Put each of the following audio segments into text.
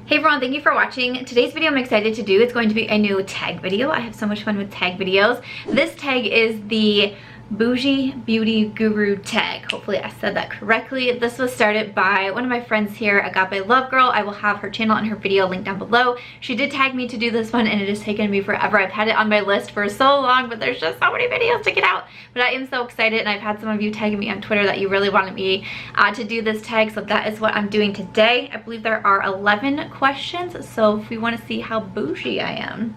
Hey everyone, thank you for watching. Today's video I'm excited to do. It's going to be a new tag video. I have so much fun with tag videos. This tag is the Boujee Beauty Guru tag. Hopefully I said that correctly. This was started by one of my friends here, Agapelovegirl. I will have her channel and her video linked down below. She did tag me to do this one and it has taken me forever. I've had it on my list for so long, but there's just so many videos to get out. But I am so excited, and I've had some of you tagging me on Twitter that you really wanted me to do this tag, so that is what I'm doing today. I believe there are 11 questions, so if we want to see how bougie I am,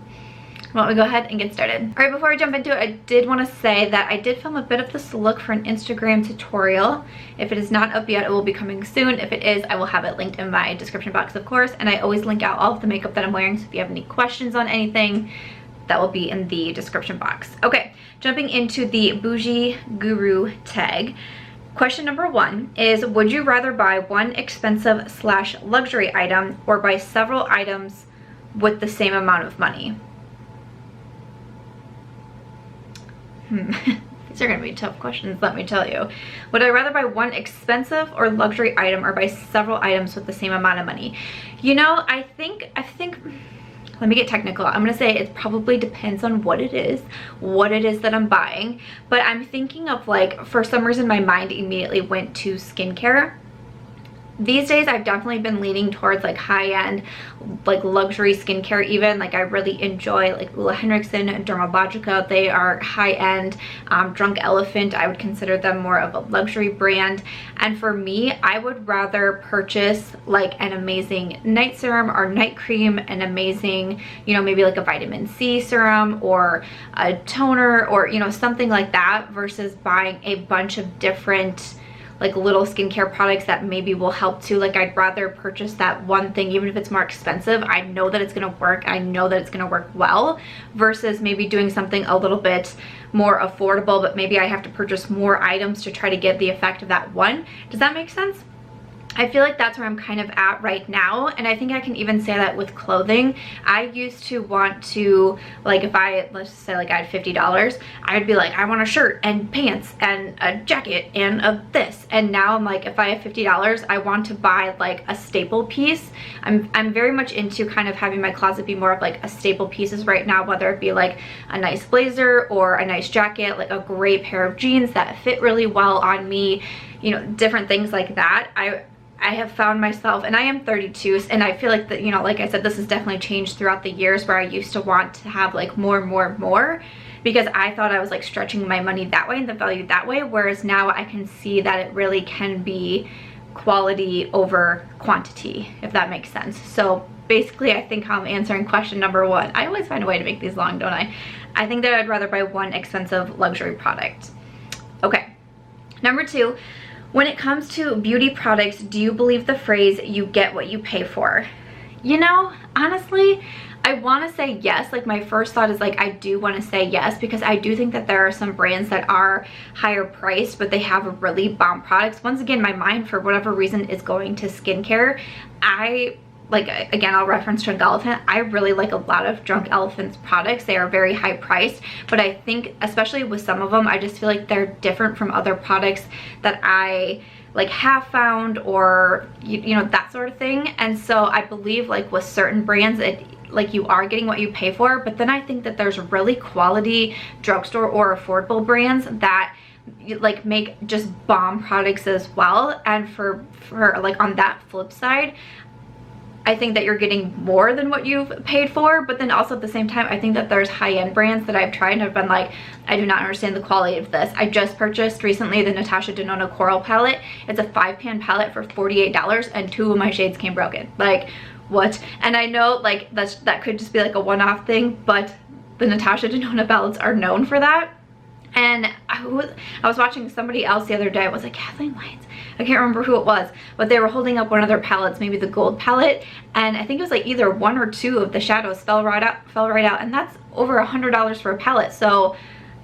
why don't we go ahead and get started. All right, before I jump into it, I did want to say that I did film a bit of this look for an Instagram tutorial. If it is not up yet, it will be coming soon. If it is, I will have it linked in my description box, of course, and I always link out all of the makeup that I'm wearing, so if you have any questions on anything, that will be in the description box. Okay, jumping into the Boujee Guru tag. Question number 1 is, would you rather buy one expensive / luxury item or buy several items with the same amount of money? These are gonna be tough questions, let me tell you. Would I rather buy one expensive or luxury item or buy several items with the same amount of money? You know, I think, let me get technical. I'm gonna say it probably depends on what it is that I'm buying. But I'm thinking of, like, for some reason my mind immediately went to skincare. These days I've definitely been leaning towards like high-end, like luxury skincare even. Like I really enjoy like Ula Henriksen and Dermalogica. They are high-end. Drunk Elephant, I would consider them more of a luxury brand. And for me, I would rather purchase like an amazing night serum or night cream, an amazing, you know, maybe like a vitamin C serum or a toner or, you know, something like that, versus buying a bunch of different like little skincare products that maybe will help too. Like I'd rather purchase that one thing, even if it's more expensive. I know that it's gonna work. I know that it's gonna work well, versus maybe doing something a little bit more affordable, but maybe I have to purchase more items to try to get the effect of that one. Does that make sense? I feel like that's where I'm kind of at right now, and I think I can even say that with clothing. I used to want to, like, if let's just say like I had $50, I would be like, I want a shirt and pants and a jacket and a this, and now I'm like, if I have $50, I want to buy like a staple piece. I'm very much into kind of having my closet be more of like a staple pieces right now, whether it be like a nice blazer or a nice jacket, like a great pair of jeans that fit really well on me, you know, different things like that. I have found myself, and I am 32, and I feel like that, you know, like I said, this has definitely changed throughout the years, where I used to want to have like more, because I thought I was like stretching my money that way and the value that way, whereas now I can see that it really can be quality over quantity, if that makes sense. So basically, I think how I'm answering question number 1. I always find a way to make these long, don't I? I think that I'd rather buy one expensive luxury product. Okay, number 2. When it comes to beauty products, do you believe the phrase, you get what you pay for? You know, honestly, I want to say yes. Like my first thought is like, I do want to say yes, because I do think that there are some brands that are higher priced, but they have really bomb products. Once again, my mind, for whatever reason, is going to skincare. Like, again, I'll reference Drunk Elephant. I really like a lot of Drunk Elephant's products. They are very high priced, but I think, especially with some of them, I just feel like they're different from other products that I like have found, or you know, that sort of thing. And so I believe like with certain brands, like you are getting what you pay for, but then I think that there's really quality drugstore or affordable brands that like make just bomb products as well. And for like on that flip side, I think that you're getting more than what you've paid for, but then also at the same time, I think that there's high-end brands that I've tried and have been like, I do not understand the quality of this. I just purchased recently the Natasha Denona Coral palette. It's a 5-pan palette for $48, and 2 of my shades came broken. Like, what? And I know like that could just be like a one-off thing, but the Natasha Denona palettes are known for that. And I was watching somebody else the other day. It was like Kathleen Lights. I can't remember who it was, but they were holding up one of their palettes, maybe the gold palette, and I think it was like either 1 or 2 of the shadows fell right out, and that's over $100 for a palette. So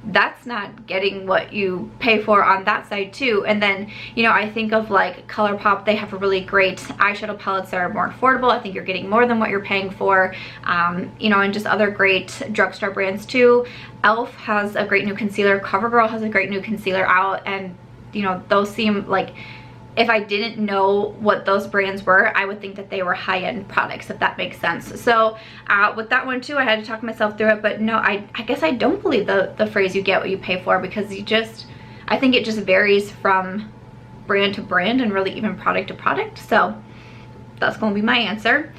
that's not getting what you pay for on that side too. And then, you know, I think of like ColourPop. They have a really great eyeshadow palettes that are more affordable. I think you're getting more than what you're paying for. You know, and just other great drugstore brands too. Elf has a great new concealer. CoverGirl has a great new concealer out, and you know, those seem like if I didn't know what those brands were, I would think that they were high-end products, if that makes sense. So with that one too, I had to talk myself through it, but no, I guess I don't believe the phrase you get what you pay for, because I think it just varies from brand to brand and really even product to product. So that's going to be my answer.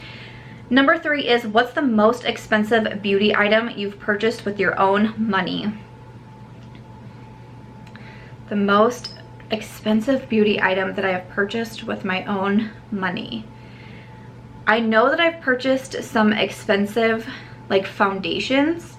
Number 3 is, what's the most expensive beauty item you've purchased with your own money? The most expensive beauty item that I have purchased with my own money. I know that I've purchased some expensive like foundations.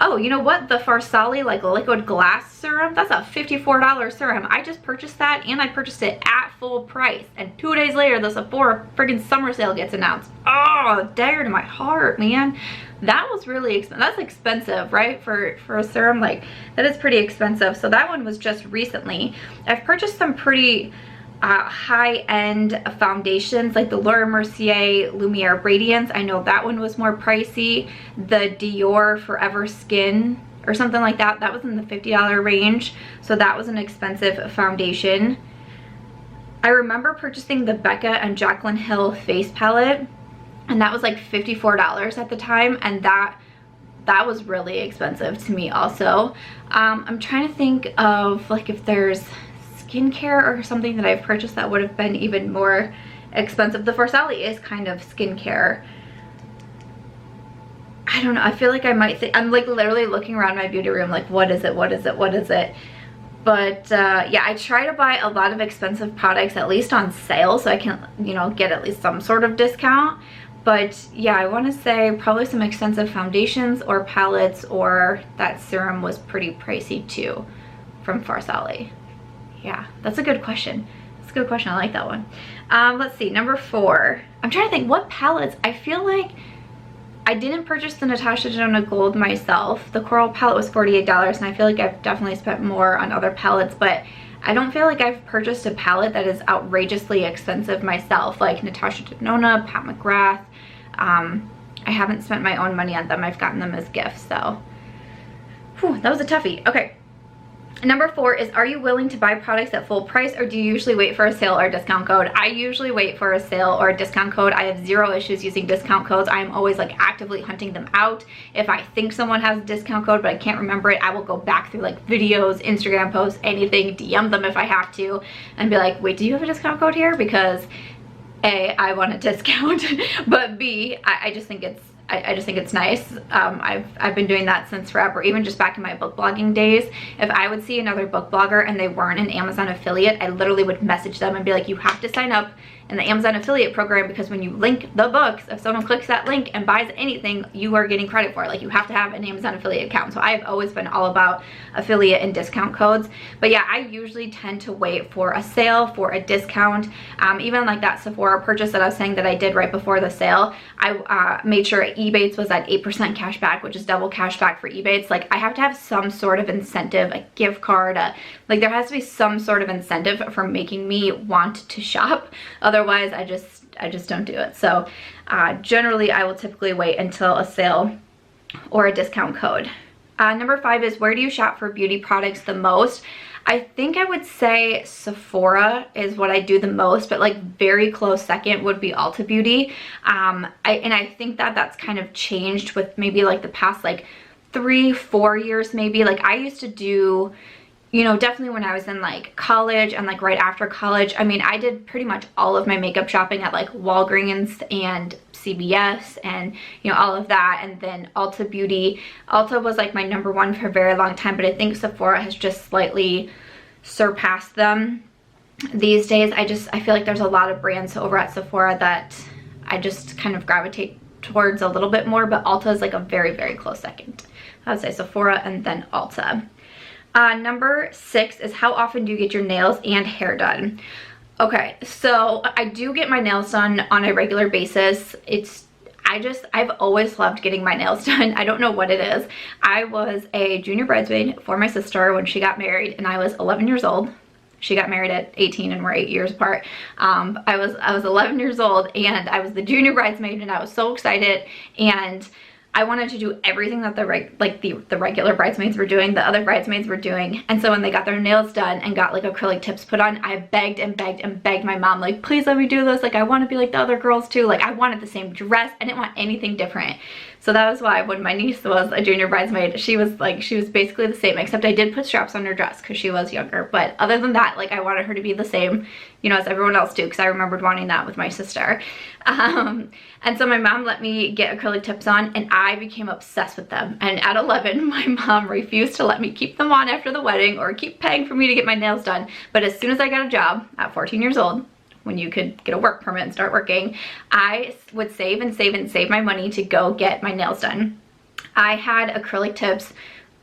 Oh, you know what? The Farsali like liquid glass serum, that's a $54 serum. I just purchased that, and I purchased it at full price. And 2 days later, the Sephora friggin' summer sale gets announced. Oh, dagger to my heart, man. That was really expensive. That's expensive, right? For a serum, like that is pretty expensive. So that one was just recently. I've purchased some pretty high-end foundations, like the Laura Mercier Lumiere Radiance. I know that one was more pricey. The Dior Forever Skin or something like that, that was in the $50 range. So that was an expensive foundation. I remember purchasing the Becca and Jaclyn Hill face palette, and that was like $54 at the time, and that was really expensive to me also. I'm trying to think of like if there's skincare or something that I've purchased that would have been even more expensive. The Farsali is kind of skincare. I don't know, I feel like I might think, I'm like literally looking around my beauty room like, what is it, what is it, what is it? But yeah, I try to buy a lot of expensive products at least on sale, so I can, you know, get at least some sort of discount. But yeah, I want to say probably some expensive foundations or palettes, or that serum was pretty pricey too from Farsali. Yeah, that's a good question. That's a good question. I like that one. Let's see, number 4. I'm trying to think what palettes. I feel like I didn't purchase the Natasha Denona Gold myself. The Coral palette was $48, and I feel like I've definitely spent more on other palettes, but I don't feel like I've purchased a palette that is outrageously expensive myself, like Natasha Denona, Pat McGrath. I haven't spent my own money on them. I've gotten them as gifts, so whew, that was a toughie. Okay. Number 4 is, are you willing to buy products at full price, or do you usually wait for a sale or a discount code? I usually wait for a sale or a discount code. I have zero issues using discount codes. I'm always like actively hunting them out. If I think someone has a discount code but I can't remember it, I will go back through like videos, Instagram posts, anything, DM them if I have to, and be like, wait, do you have a discount code here? Because A, I want a discount, but B, I just think it's nice. I've been doing that since forever, even just back in my book blogging days. If I would see another book blogger and they weren't an Amazon affiliate, I literally would message them and be like, you have to sign up in the Amazon affiliate program, because when you link the books, if someone clicks that link and buys anything, you are getting credit for it. Like, you have to have an Amazon affiliate account. So I've always been all about affiliate and discount codes. But yeah, I usually tend to wait for a sale, for a discount. Even like that Sephora purchase that I was saying that I did right before the sale, I made sure Ebates was at 8% cash back, which is double cash back for Ebates. Like, I have to have some sort of incentive, a gift card, like there has to be some sort of incentive for making me want to shop. Otherwise, I just don't do it. So generally, I will typically wait until a sale or a discount code. Number 5 is, where do you shop for beauty products the most? I think I would say Sephora is what I do the most, but like very close second would be Ulta Beauty. And I think that that's kind of changed with maybe like the past like 3-4 years maybe. Like, I used to do, you know, definitely when I was in like college and like right after college, I mean, I did pretty much all of my makeup shopping at like Walgreens and CVS and, you know, all of that. And then Ulta Beauty. Ulta was like my number 1 for a very long time, but I think Sephora has just slightly surpassed them these days. I feel like there's a lot of brands over at Sephora that I just kind of gravitate towards a little bit more, but Ulta is like a very, very close second. I would say Sephora and then Ulta. Number 6 is, how often do you get your nails and hair done? Okay, so I do get my nails done on a regular basis. I've always loved getting my nails done. I don't know what it is. I was a junior bridesmaid for my sister when she got married, and I was 11 years old. She got married at 18 and we're 8 years apart. I was 11 years old, and I was the junior bridesmaid, and I was so excited. And I wanted to do everything that the regular bridesmaids were doing, the other bridesmaids were doing. And so when they got their nails done and got like acrylic tips put on, I begged and begged and begged my mom, like, please let me do this. Like, I want to be like the other girls too. Like, I wanted the same dress. I didn't want anything different. So that was why when my niece was a junior bridesmaid, she was basically the same, except I did put straps on her dress because she was younger. But other than that, like, I wanted her to be the same, you know, as everyone else do, because I remembered wanting that with my sister. And so my mom let me get acrylic tips on, and I became obsessed with them. And at 11, my mom refused to let me keep them on after the wedding or keep paying for me to get my nails done. But as soon as I got a job at 14 years old, when you could get a work permit and start working, I would save and save and save my money to go get my nails done. I had acrylic tips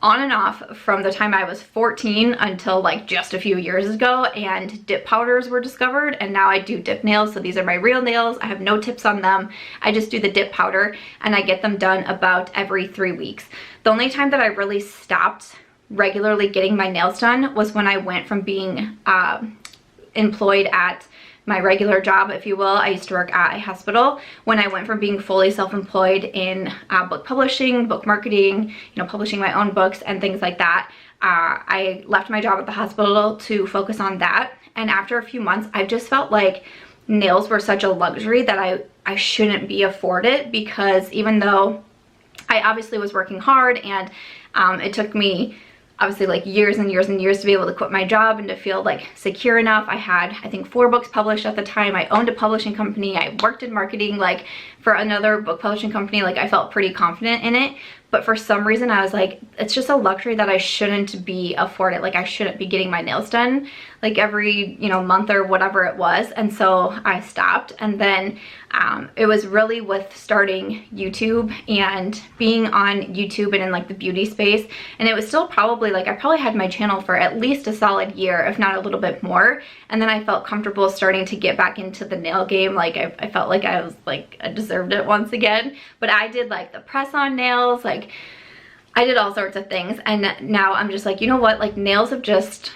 on and off from the time I was 14 until like just a few years ago, and dip powders were discovered, and now I do dip nails. So these are my real nails. I have no tips on them. I just do the dip powder, and I get them done about every 3 weeks. The only time that I really stopped regularly getting my nails done was when I went from being employed at my regular job, if you will. I used to work at a hospital. When I went from being fully self-employed in book publishing, book marketing, you know, publishing my own books and things like that, I left my job at the hospital to focus on that. And after a few months, I just felt like nails were such a luxury that I shouldn't be afforded, because even though I obviously was working hard, and it took me obviously like years and years and years to be able to quit my job and to feel like secure enough. I had, I think, 4 books published at the time. I owned a publishing company. I worked in marketing like for another book publishing company. Like, I felt pretty confident in it. But for some reason I was like, it's just a luxury that I shouldn't be afforded. Like, I shouldn't be getting my nails done like every, you know, month or whatever it was. And so I stopped. And then it was really with starting YouTube and being on YouTube and in like the beauty space. And it was still probably like, I probably had my channel for at least a solid year, if not a little bit more. And then I felt comfortable starting to get back into the nail game. Like, I felt like I was like, I deserved it once again. But I did like the press on nails, like I did all sorts of things. And now I'm just like, you know what, like nails have just,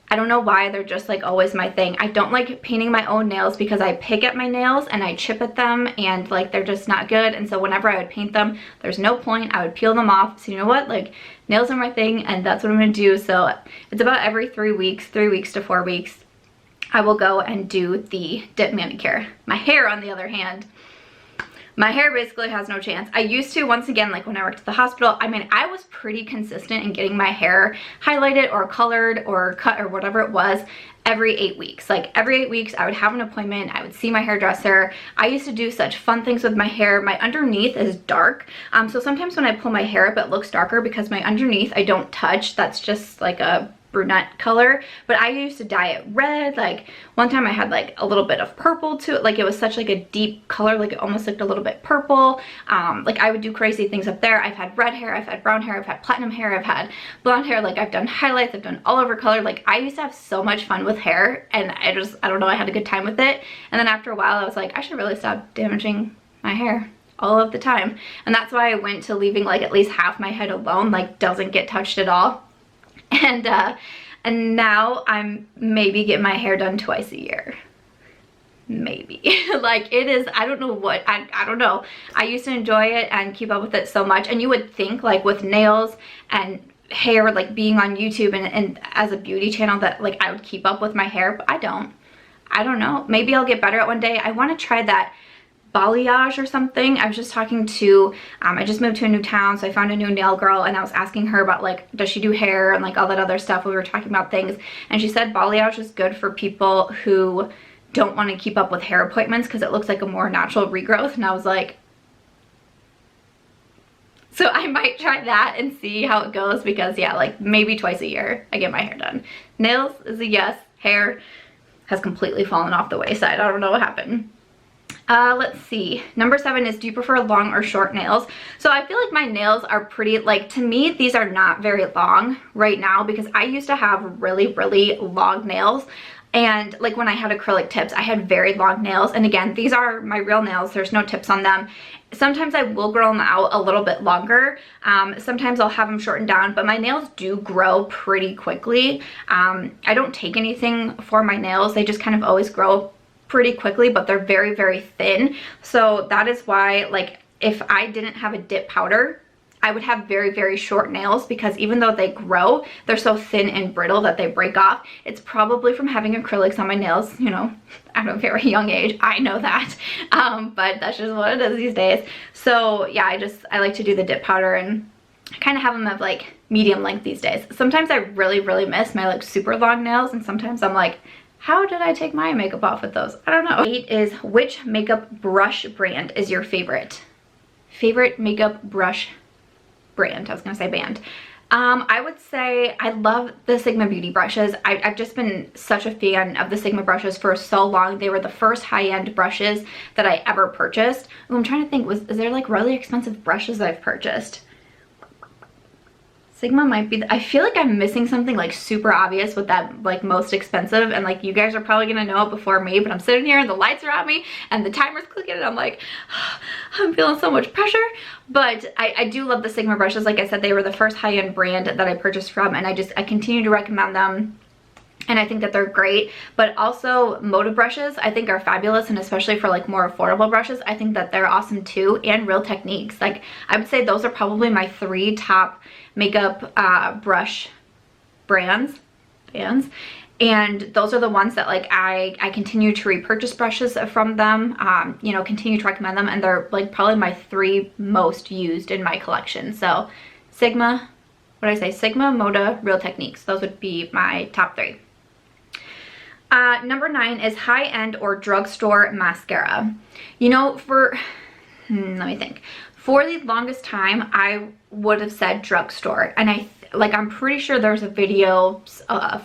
I don't know why, they're just like always my thing. I don't like painting my own nails because I pick at my nails and I chip at them, and like they're just not good. And so whenever I would paint them, there's no point. I would peel them off. So you know what, like nails are my thing, and that's what I'm gonna do. So it's about every 3 weeks, 3 weeks to 4 weeks, I will go and do the dip manicure. My hair, on the other hand, my hair basically has no chance. I used to, once again, like when I worked at the hospital, I mean, I was pretty consistent in getting my hair highlighted or colored or cut or whatever it was every 8 weeks. Like every 8 weeks I would have an appointment. I would see my hairdresser. I used to do such fun things with my hair. My underneath is dark. So sometimes when I pull my hair up, it looks darker because my underneath I don't touch. That's just like a brunette color. But I used to dye it red. Like one time I had like a little bit of purple to it. Like it was such like a deep color, like it almost looked a little bit purple. Like I would do crazy things up there. I've had red hair, I've had brown hair, I've had platinum hair, I've had blonde hair. Like I've done highlights, I've done all over color. Like I used to have so much fun with hair, and I don't know, I had a good time with it. And then after a while I was like, I should really stop damaging my hair all of the time. And that's why I went to leaving like at least half my head alone, like doesn't get touched at all. And now I'm maybe getting my hair done twice a year. Maybe. Like it is, I don't know what, I don't know. I used to enjoy it and keep up with it so much. And you would think like with nails and hair, like being on YouTube and as a beauty channel, that like I would keep up with my hair, but I don't. I don't know. Maybe I'll get better at one day. I want to try that balayage or something. I was just talking to, I just moved to a new town, so I found a new nail girl, and I was asking her about like, does she do hair and like all that other stuff. We were talking about things, and she said balayage is good for people who don't want to keep up with hair appointments because it looks like a more natural regrowth. And I was like, so I might try that and see how it goes, because yeah, like maybe twice a year I get my hair done. Nails is a yes. Hair has completely fallen off the wayside. I don't know what happened. Let's see. Number 7 is, do you prefer long or short nails? So I feel like my nails are pretty, like to me, these are not very long right now, because I used to have really, really long nails. And like when I had acrylic tips, I had very long nails. And again, these are my real nails. There's no tips on them. Sometimes I will grow them out a little bit longer. Sometimes I'll have them shortened down, but my nails do grow pretty quickly. I don't take anything for my nails. They just kind of always grow pretty quickly, but they're very, very thin. So that is why, like, if I didn't have a dip powder, I would have very, very short nails, because even though they grow, they're so thin and brittle that they break off. It's probably from having acrylics on my nails, you know, at a very young age. I know that, but that's just what it is these days. So yeah, I like to do the dip powder, and I kind of have them of like medium length these days. Sometimes I really, really miss my like super long nails, and sometimes I'm like, how did I take my makeup off with those? I don't know. 8 is, which makeup brush brand is your favorite? Favorite makeup brush brand. I was gonna say band. I would say I love the Sigma Beauty brushes. I've just been such a fan of the Sigma brushes for so long. They were the first high-end brushes that I ever purchased. Ooh, I'm trying to think, is there like really expensive brushes that I've purchased? Sigma might be, I feel like I'm missing something like super obvious with that like most expensive, and like you guys are probably gonna know it before me, but I'm sitting here and the lights are on me and the timer's clicking and I'm like, I'm feeling so much pressure. But I do love the Sigma brushes. Like I said, they were the first high-end brand that I purchased from, and I continue to recommend them. And I think that they're great. But also Moda brushes I think are fabulous, and especially for like more affordable brushes, I think that they're awesome too. And Real Techniques, like I would say those are probably my 3 top makeup brush brands, and those are the ones that like I continue to repurchase brushes from them, you know, continue to recommend them, and they're like probably my 3 most used in my collection. So Sigma, what did I say? Sigma, Moda, Real Techniques. Those would be my top 3. Number 9 is high-end or drugstore mascara. You know, let me think. For the longest time, I would have said drugstore, and I'm pretty sure there's a video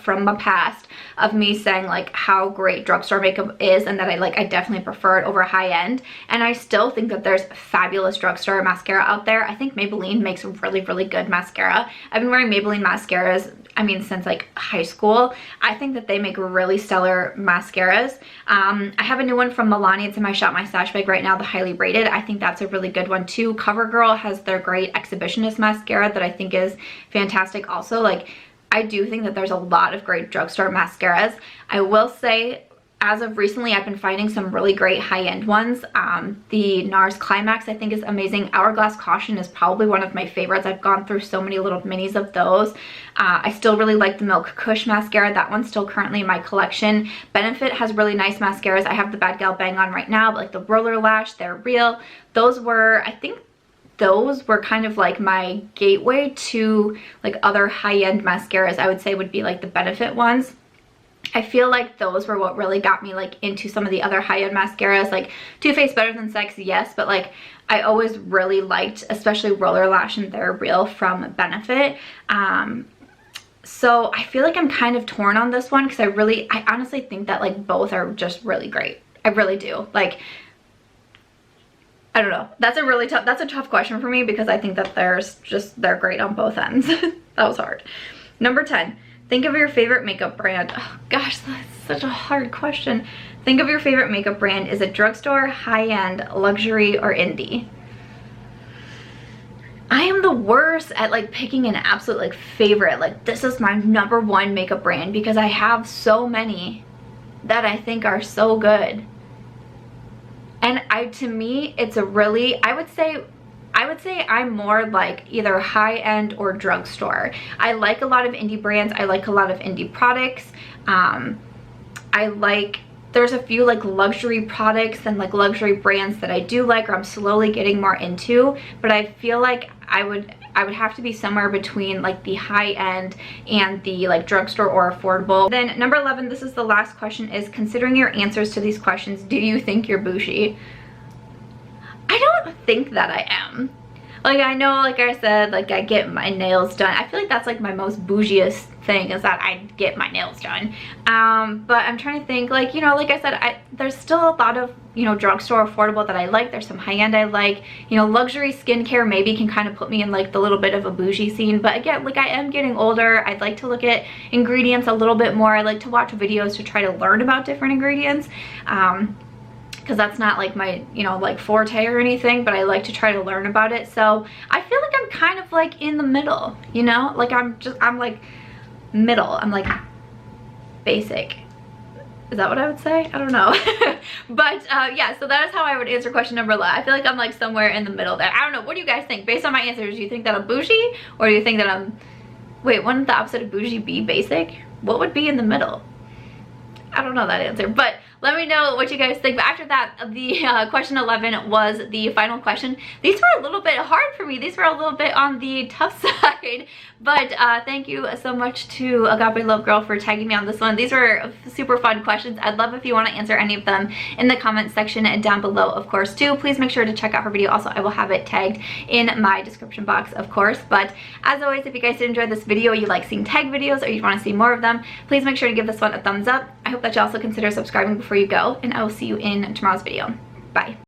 from my past of me saying like how great drugstore makeup is, and that I definitely prefer it over high-end. And I still think that there's fabulous drugstore mascara out there. I think Maybelline makes really, really good mascara. I've been wearing Maybelline mascaras, I mean, since like high school. I think that they make really stellar mascaras. I have a new one from Milani. It's in my Shop My Stash bag right now, the Highly Rated. I think that's a really good one too. CoverGirl has their great Exhibitionist mascara that I think is fantastic also. Like, I do think that there's a lot of great drugstore mascaras. I will say, as of recently, I've been finding some really great high-end ones. The NARS Climax I think is amazing. Hourglass Caution is probably one of my favorites. I've gone through so many little minis of those. I still really like the Milk Kush mascara. That one's still currently in my collection. Benefit has really nice mascaras. I have the Bad Gal Bang on right now, but like the Roller Lash, they're real. Those were, I think, those were kind of like my gateway to like other high-end mascaras. I would say would be like the Benefit ones. I feel like those were what really got me like into some of the other high-end mascaras. Like Too Faced Better Than Sex, yes, but like I always really liked especially Roller Lash and They're Real from Benefit. So I feel like I'm kind of torn on this one, because I honestly think that like both are just really great. I really do. Like, I don't know. That's a tough question for me, because I think that they're great on both ends. That was hard. Number 10. Think of your favorite makeup brand. Oh gosh, that's such a hard question. Think of your favorite makeup brand. Is it drugstore, high-end, luxury, or indie? I am the worst at like picking an absolute like favorite. Like, this is my number 1 makeup brand, because I have so many that I think are so good. And to me, it's a really, I would say I'm more like either high-end or drugstore. I like a lot of indie brands. I like a lot of indie products. There's a few like luxury products and like luxury brands that I do like, or I'm slowly getting more into, but I feel like I would have to be somewhere between like the high-end and the like drugstore or affordable. Then number 11, this is the last question, is considering your answers to these questions, do you think you're bougie? I don't think that I am. Like, I know, like I said, like I get my nails done. I feel like that's like my most bougiest thing, is that I get my nails done. But I'm trying to think, like, you know, like I said, there's still a lot of, you know, drugstore affordable that I like. There's some high-end I like. You know, luxury skincare maybe can kind of put me in like the little bit of a bougie scene. But again, like, I am getting older. I'd like to look at ingredients a little bit more. I like to watch videos to try to learn about different ingredients. Because that's not like my, you know, like forte or anything, but I like to try to learn about it. So I feel like I'm kind of like in the middle, you know, like I'm like middle. I'm like basic. Is that what I would say? I don't know. But yeah, so that is how I would answer question number 11. I feel like I'm like somewhere in the middle there. I don't know. What do you guys think? Based on my answers, do you think that I'm bougie? Or do you think that I'm... Wait, wouldn't the opposite of bougie be basic? What would be in the middle? I don't know that answer, but let me know what you guys think. But after that, the question 11 was the final question. These were a little bit hard for me. These were a little bit on the tough side. But thank you so much to Agapelovegirl for tagging me on this one. These were super fun questions. I'd love if you want to answer any of them in the comment section down below, of course, too. Please make sure to check out her video. Also, I will have it tagged in my description box, of course. But as always, if you guys did enjoy this video, you like seeing tag videos, or you want to see more of them, please make sure to give this one a thumbs up. I hope that you also consider subscribing before you go, and I will see you in tomorrow's video. Bye.